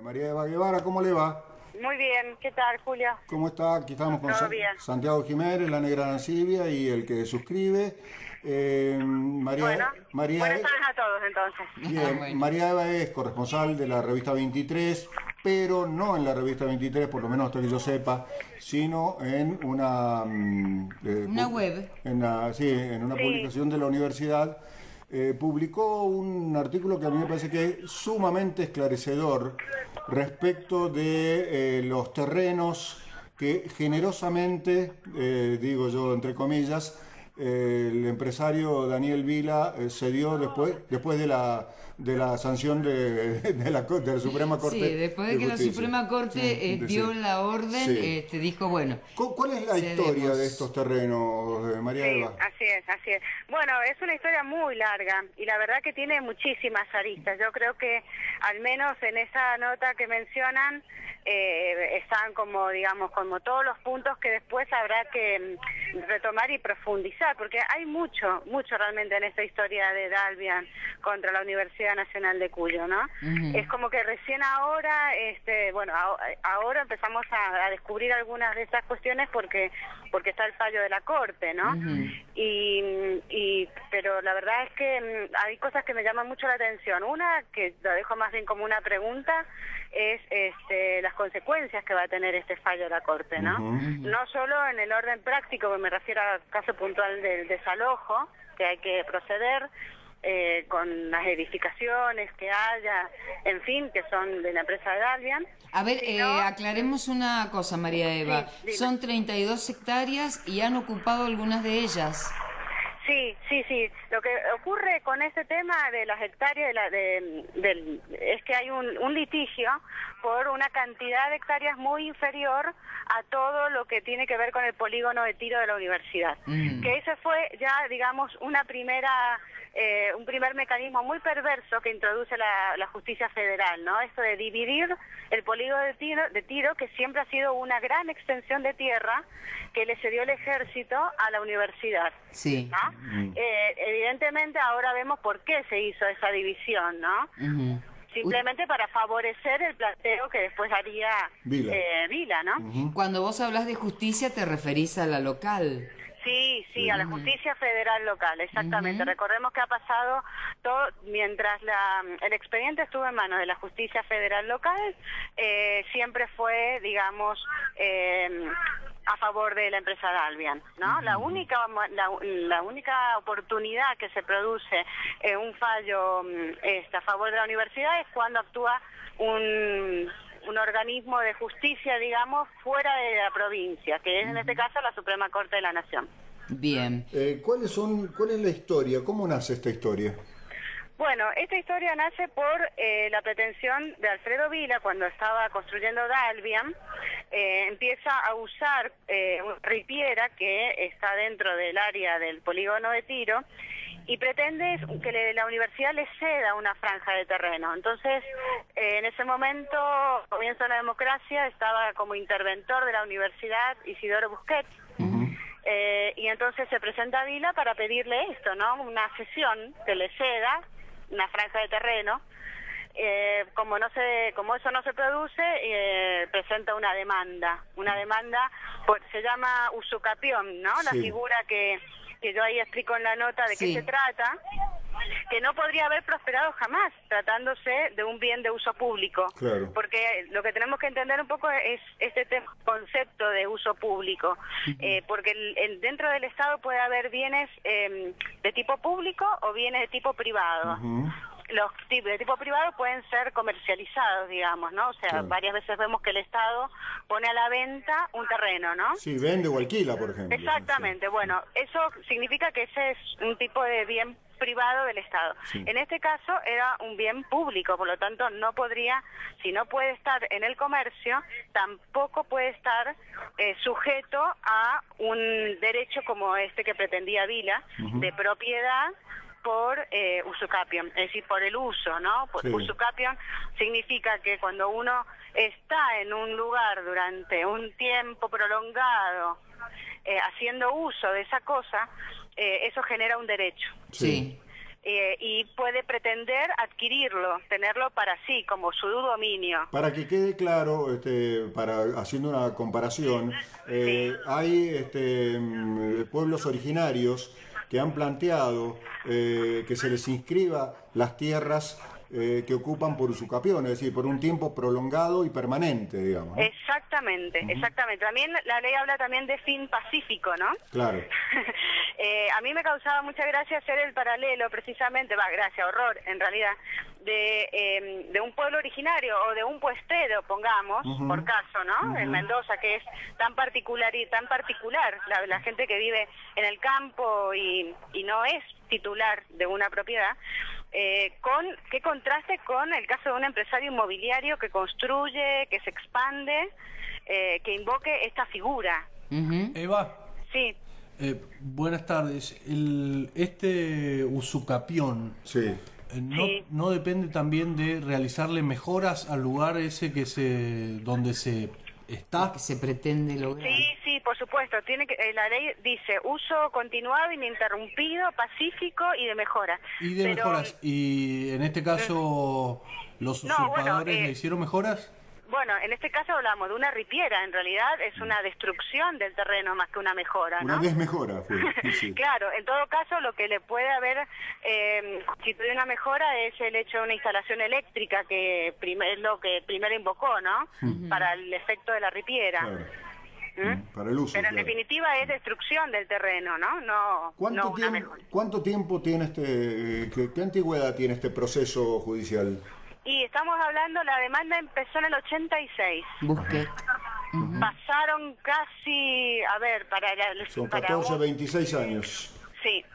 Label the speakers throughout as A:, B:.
A: María Eva Guevara, ¿cómo le va?
B: Muy bien, ¿qué tal, Julio?
A: ¿Cómo está? Aquí estamos con
B: Todo bien.
A: Santiago Jiménez, la Negra Nancibia y el que suscribe.
B: Bueno,
A: María,
B: buenas tardes a todos entonces.
A: bien,
C: Bueno.
A: María Eva es corresponsal de la revista 23, pero no en la revista 23, por lo menos hasta que yo sepa, sino en una,
C: Una web.
A: sí, en una
B: Sí,
A: publicación de la universidad. Publicó un artículo que a mí me parece que es sumamente esclarecedor respecto de los terrenos que generosamente, digo yo entre comillas, el empresario Daniel Vila cedió después de la sanción de la Suprema Corte
C: Sí, después
A: de
C: de que la
A: Justicia.
C: Suprema Corte dio
A: Sí.
C: la orden,
A: Sí.
C: dijo, bueno,
A: ¿Cuál es la historia de estos
C: cedemos.
A: terrenos, María
B: sí,
A: Eva?
B: así es, así es. Bueno, es una historia muy larga y la verdad que tiene muchísimas aristas. Yo creo que al menos en esa nota que mencionan están como, digamos, como todos los puntos que después habrá que retomar y profundizar, porque hay mucho realmente en esta historia de Dalvian contra la Universidad Nacional de Cuyo, ¿no?
C: Ujú.
B: Es como que recién ahora, bueno, ahora empezamos a descubrir algunas de esas cuestiones porque está el fallo de la Corte, ¿no?
C: Ujú.
B: Pero la verdad es que hay cosas que me llaman mucho la atención. Una, que lo dejo más bien como una pregunta, es las consecuencias que va a tener este fallo de la Corte, ¿no? No solo en el orden práctico, que me refiero al caso puntual del desalojo, que hay que proceder, con las edificaciones que haya, en fin, que son de la empresa de Dalvian.
C: A ver,
B: sino-
C: aclaremos una cosa, María Eva.
B: Sí, dime.
C: Son 32 hectáreas y han ocupado algunas de ellas.
B: Sí, sí, sí. Lo que ocurre con este tema de las hectáreas es que hay un litigio por una cantidad de hectáreas muy inferior a todo lo que tiene que ver con el polígono de tiro de la universidad. Que ese fue ya, digamos, un primer mecanismo muy perverso que introduce la justicia federal, ¿no? Esto de dividir el polígono de tiro, que siempre ha sido una gran extensión de tierra que le cedió el ejército a la universidad.
C: Sí.
B: ¿No? Evidentemente ahora vemos por qué se hizo esa división, ¿no?
C: Ujú.
B: Simplemente para favorecer el planteo que después haría
A: Vila.
B: Vila, ¿no?
C: Cuando vos hablas de justicia te referís a la local.
B: Sí, sí, a la justicia federal local, exactamente. Recordemos que ha pasado todo, mientras el expediente estuvo en manos de la justicia federal local, siempre fue, digamos, a favor de la empresa Dalvian, ¿no? La única oportunidad que se produce un fallo a favor de la universidad es cuando actúa un organismo de justicia, digamos, fuera de la provincia, que es en este caso la Suprema Corte de la Nación.
C: Bien.
A: ¿Cuál es la historia? ¿Cómo nace esta historia?
B: Bueno, esta historia nace por la pretensión de Alfredo Vila, cuando estaba construyendo Dalvian, empieza a usar una ripiera que está dentro del área del polígono de tiro, y pretende que la universidad le ceda una franja de terreno. Entonces, en ese momento, comienza la democracia, estaba como interventor de la universidad Isidoro Busquets, y entonces se presenta a Vila para pedirle esto, ¿no? Una cesión que le ceda una franja de terreno. Como eso no se produce, presenta una demanda, pues se llama usucapión, ¿no? La
A: Sí.
B: figura que yo ahí explico en la nota de qué
C: Sí.
B: se trata, que no podría haber prosperado jamás tratándose de un bien de uso público.
A: Claro.
B: Porque lo que tenemos que entender un poco es este concepto de uso público, porque dentro del Estado puede haber bienes de tipo público o bienes de tipo privado. Los tipos de tipo privado pueden ser comercializados, digamos, ¿no? O sea,
A: Claro.
B: varias veces vemos que el Estado pone a la venta un terreno, ¿no?
A: Sí, vende o alquila, por ejemplo.
B: Exactamente, bueno, eso significa que ese es un tipo de bien privado del Estado.
A: Sí.
B: En este caso era un bien público, por lo tanto no podría, si no puede estar en el comercio, tampoco puede estar sujeto a un derecho como este que pretendía Vila, de propiedad por usucapión, es decir, por el uso, ¿no? Por
A: Sí.
B: usucapión significa que cuando uno está en un lugar durante un tiempo prolongado haciendo uso de esa cosa, eso genera un derecho.
C: Sí.
B: y puede pretender adquirirlo, tenerlo para sí, como su dominio.
A: Para que quede claro, haciendo una comparación, hay pueblos originarios que han planteado que se les inscriba las tierras que ocupan por usucapión, es decir, por un tiempo prolongado y permanente, digamos, ¿no?
B: Exactamente, exactamente. También la ley habla también de fin pacífico, ¿no?
A: Claro.
B: A mí me causaba mucha gracia hacer el paralelo, precisamente, horror, en realidad, de un pueblo originario o de un puestero, pongamos, por caso, ¿no? En Mendoza, que es tan particular, la gente que vive en el campo y no es titular de una propiedad. ¿Qué contraste con el caso de un empresario inmobiliario que construye, que se expande, que invoque esta figura?
D: Eva.
B: Sí.
D: Buenas tardes. Este usucapión,
A: Sí.
D: ¿no depende también de realizarle mejoras al lugar ese donde se está?
C: Que se pretende lograr.
B: Sí, por supuesto. La ley dice uso continuado, ininterrumpido, pacífico y de mejora.
D: Mejoras. ¿Y en este caso los usurpadores le hicieron mejoras?
B: Bueno, en este caso hablamos de una ripiera, en realidad es una destrucción del terreno más que una mejora, ¿no?
A: Una desmejora fue. Sí.
B: Claro, en todo caso lo que le puede haber constituido una mejora es el hecho de una instalación eléctrica que es lo que primero invocó, ¿no? Para el efecto de la ripiera.
A: Claro. Para el uso.
B: Pero en definitiva es destrucción del terreno, ¿no?
A: ¿Cuánto tiempo tiene qué antigüedad tiene este proceso judicial?
B: Y estamos hablando, la demanda empezó en el 86.
C: Busqué.
B: Pasaron casi,
A: Son 14, 26 años.
B: Sí.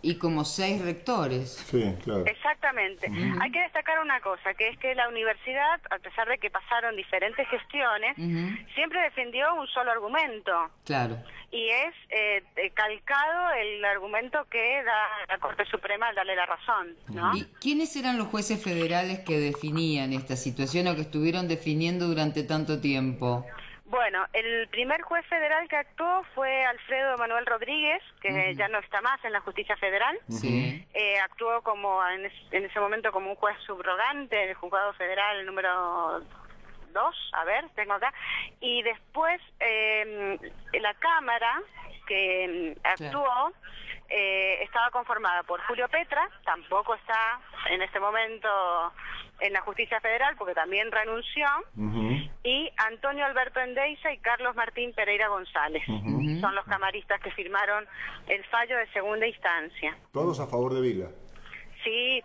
C: Y como 6 rectores.
A: Sí, claro.
B: Exactamente. Hay que destacar una cosa, que es que la universidad, a pesar de que pasaron diferentes gestiones, siempre defendió un solo argumento.
C: Claro.
B: Y es calcado el argumento que da la Corte Suprema al darle la razón, ¿no?
C: ¿Y quiénes eran los jueces federales que definían esta situación o que estuvieron definiendo durante tanto tiempo?
B: Bueno, el primer juez federal que actuó fue Alfredo Manuel Rodríguez, que ya no está más en la justicia federal.
C: Sí.
B: Actuó en ese momento como un juez subrogante del juzgado federal número 2, tengo acá. Y después la Cámara que actuó estaba conformada por Julio Petra, tampoco está en este momento en la justicia federal porque también renunció, y Antonio Alberto Endeiza y Carlos Martín Pereira González. Son los camaristas que firmaron el fallo de segunda instancia.
A: Todos a favor de Vila.
B: Sí.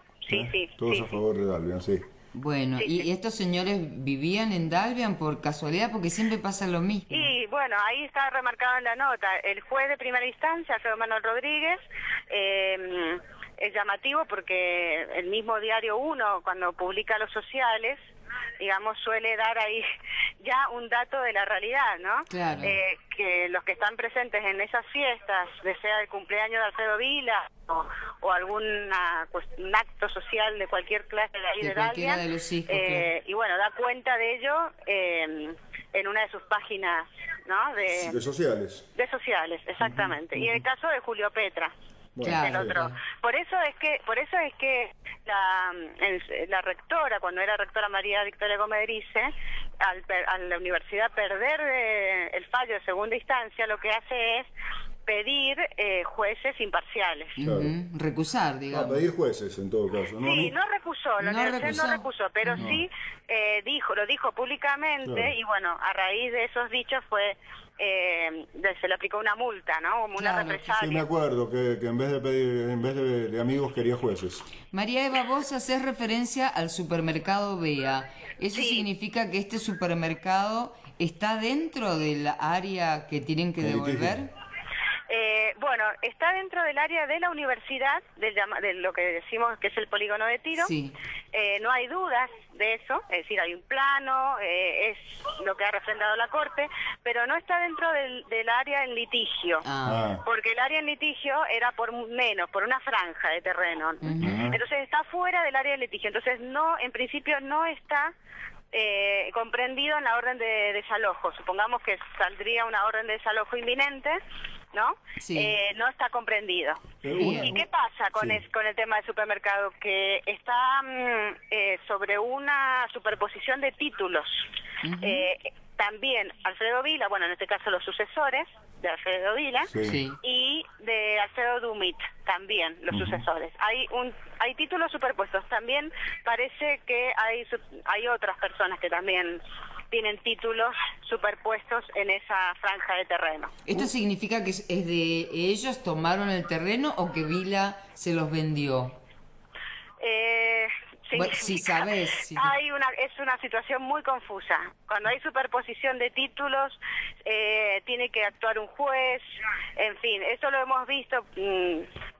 A: Todos a favor de Dalvian, sí.
C: Bueno, ¿y estos señores vivían en Dalvian por casualidad? Porque siempre pasa lo mismo.
B: Y bueno, ahí está remarcado en la nota. El juez de primera instancia, Alfredo Manuel Rodríguez, es llamativo porque el mismo Diario 1, cuando publica los sociales, digamos, suele dar ahí ya un dato de la realidad, ¿no?
C: Claro.
B: Que los que están presentes en esas fiestas, sea el cumpleaños de Alfredo Vila o un acto social de cualquier clase de ahí de Dalvian,
C: de los hijos, claro.
B: Y bueno, da cuenta de ello en una de sus páginas, ¿no? De sociales. De sociales, exactamente. Y el caso de Julio Petra.
C: Claro,
B: el otro.
C: claro.
B: Por eso es que la rectora, cuando era rectora María Victoria Gómez Erice, a la universidad perder el fallo de segunda instancia, lo que hace es pedir jueces imparciales.
A: Claro.
C: Recusar, digamos.
A: Pedir jueces en todo caso.
B: Sí, no recusó, la universidad no recusó, pero sí lo dijo públicamente, claro. Y bueno, a raíz de esos dichos se le aplicó una multa, ¿no? Como una represalia.
A: Sí, me acuerdo que en vez de amigos quería jueces.
C: María Eva, vos hacés referencia al supermercado Bea. ¿Eso significa que este supermercado está dentro del área que tienen que devolver?
B: Bueno, está dentro del área de la universidad, de lo que decimos que es el polígono de tiro. Sí. No hay dudas de eso, es decir, hay un plano, es lo que ha refrendado la Corte, pero no está dentro del área en litigio, porque el área en litigio era por una franja de terreno. Entonces está fuera del área de litigio, entonces en principio no está comprendido en la orden de desalojo. Supongamos que saldría una orden de desalojo inminente, ¿no?
C: Sí.
B: No está comprendido.
C: Bien.
B: ¿Y qué pasa con,
A: Sí.
B: con el tema del supermercado? Que está sobre una superposición de títulos. También Alfredo Vila, bueno, en este caso los sucesores de Alfredo Vila,
A: Sí.
C: Sí.
B: y de Alfredo Dumit, también los sucesores. Hay títulos superpuestos. También parece que hay otras personas que también tienen títulos superpuestos en esa franja de terreno.
C: ¿Esto significa que es de ellos tomaron el terreno o que Vila se los vendió? Bueno, si
B: significa-
C: sabes. Si...
B: es una situación muy confusa. Cuando hay superposición de títulos, tiene que actuar un juez, en fin, eso lo hemos visto,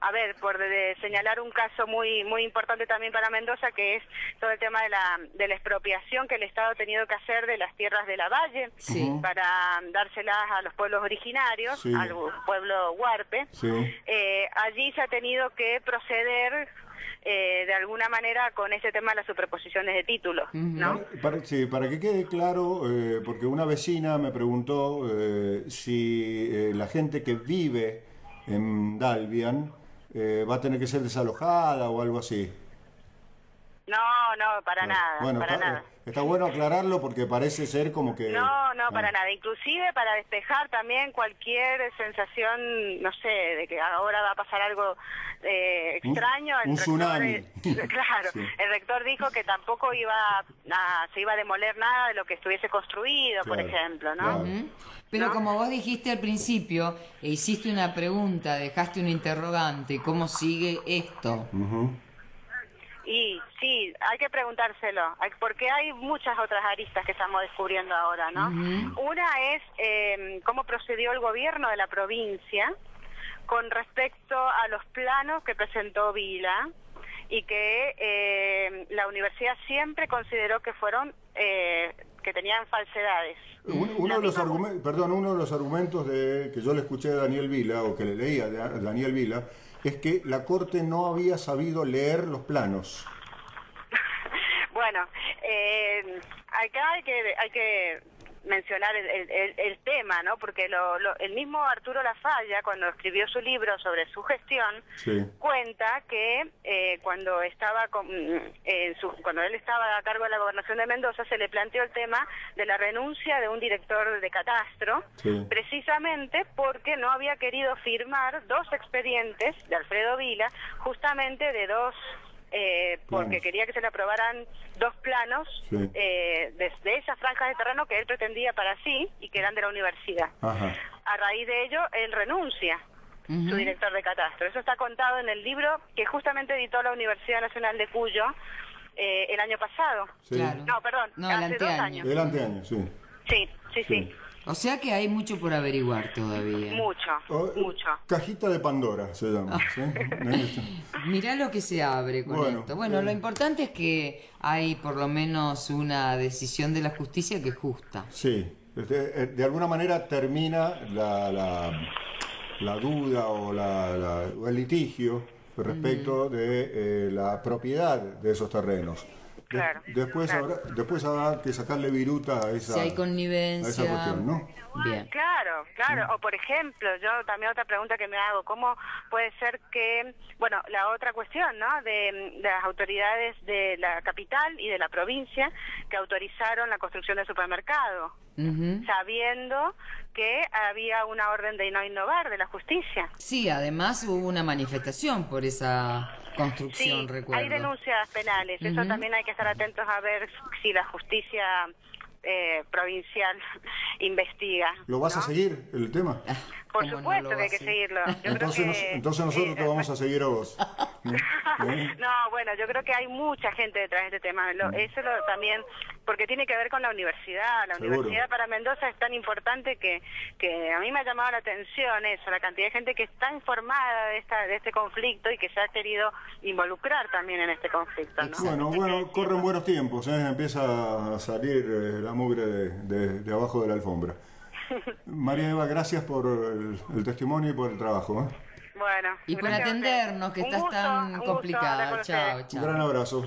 B: a ver, por señalar un caso muy muy importante también para Mendoza, que es todo el tema de la expropiación que el Estado ha tenido que hacer de las tierras de la Valle,
C: Sí.
B: para dárselas a los pueblos originarios,
A: Sí.
B: al pueblo huarpe.
A: Sí.
B: Allí se ha tenido que proceder de alguna manera con este tema de las superposiciones de títulos, ¿no?
A: Sí, para que quede claro, porque una vecina me preguntó si la gente que vive en Dalbian va a tener que ser desalojada o algo así.
B: No, para nada,
A: Bueno,
B: para nada.
A: está bueno aclararlo porque parece ser como que...
B: No, para nada. Inclusive para despejar también cualquier sensación, no sé, de que ahora va a pasar algo extraño.
A: Un tsunami.
B: Claro,
A: Sí.
B: el rector dijo que tampoco se iba a demoler nada de lo que estuviese construido, por
A: Claro,
B: ejemplo, ¿no?
A: claro.
C: Ujú. Pero
B: ¿No?
C: como vos dijiste al principio, e hiciste una pregunta, dejaste un interrogante, ¿cómo sigue esto?
A: Ujú.
B: Y sí, hay que preguntárselo, porque hay muchas otras aristas que estamos descubriendo ahora, ¿no? Una es cómo procedió el gobierno de la provincia con respecto a los planos que presentó Vila y que la universidad siempre consideró que fueron que tenían falsedades.
A: Uno de los argumentos que yo le escuché a Daniel Vila, o que le leía a Daniel Vila, es que la Corte no había sabido leer los planos.
B: Bueno, acá hay que mencionar el tema, ¿no? Porque el mismo Arturo Lafalla, cuando escribió su libro sobre su gestión,
A: Sí.
B: cuenta que cuando él estaba a cargo de la gobernación de Mendoza, se le planteó el tema de la renuncia de un director de catastro,
A: Sí.
B: precisamente porque no había querido firmar 2 expedientes de Alfredo Vila, justamente de porque
A: Planos.
B: quería que se le aprobaran 2 planos
A: Sí.
B: de esas franjas de terreno que él pretendía para sí y que eran de la universidad.
A: Ajá.
B: A raíz de ello, él renuncia, su director de catastro. Eso está contado en el libro que justamente editó la Universidad Nacional de Cuyo el año pasado.
A: Sí.
C: Claro.
B: No, perdón,
C: No, el
B: hace 2
C: anteaño.
B: años.
A: El anteaño, sí.
B: Sí.
C: O sea que hay mucho por averiguar todavía.
B: Mucho.
A: Cajita de Pandora se llama. ¿sí?
C: Mirá lo que se abre con
A: Bueno,
C: esto. Bueno, lo importante es que hay por lo menos una decisión de la justicia que es justa.
A: Sí. De alguna manera termina la duda o o el litigio respecto de la propiedad de esos terrenos.
B: Claro,
A: Después
B: claro.
A: habrá que sacarle viruta a esa,
C: Si hay
A: a
C: connivencia.
A: esa cuestión, ¿no?
C: Bien.
B: Claro. O por ejemplo, yo también otra pregunta que me hago, ¿cómo puede ser que, bueno, la otra cuestión, ¿no? De las autoridades de la capital y de la provincia que autorizaron la construcción del supermercado,
C: Ujú.
B: sabiendo que había una orden de no innovar de la justicia.
C: Sí, además hubo una manifestación por esa construcción,
B: Sí,
C: recuerdo.
B: hay denuncias penales, eso también hay que estar atentos a ver si la justicia provincial investiga.
A: ¿Lo vas a
B: ¿no?
A: seguir el tema?
B: Por
C: ¿Cómo no
B: supuesto
C: lo va
B: que hay
C: a
B: que
C: hacer?
B: seguirlo. Yo
A: Entonces,
B: creo que,
A: entonces nosotros te vamos a seguir a vos.
B: No, bueno, yo creo que hay mucha gente detrás de este tema. También, porque tiene que ver con la universidad. La
A: Seguro.
B: universidad para Mendoza es tan importante que a mí me ha llamado la atención eso, la cantidad de gente que está informada de este conflicto y que se ha querido involucrar también en este conflicto, ¿no?
A: Bueno, corren buenos tiempos, empieza a salir la mugre de abajo de la alfombra. María Eva, gracias por el testimonio y por el trabajo.
B: Bueno.
C: Y por
B: gracias a ustedes.
C: atendernos, que
B: Un
C: estás
B: gusto,
C: tan
B: un gusto
C: complicada.
B: hablar con
C: Chao,
B: ustedes.
C: chao.
A: Un gran abrazo.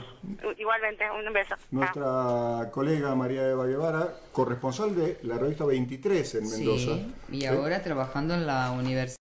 B: Igualmente, un beso.
A: Nuestra colega María Eva Guevara, corresponsal de la revista 23 en Mendoza.
C: Sí, y ahora trabajando en la universidad.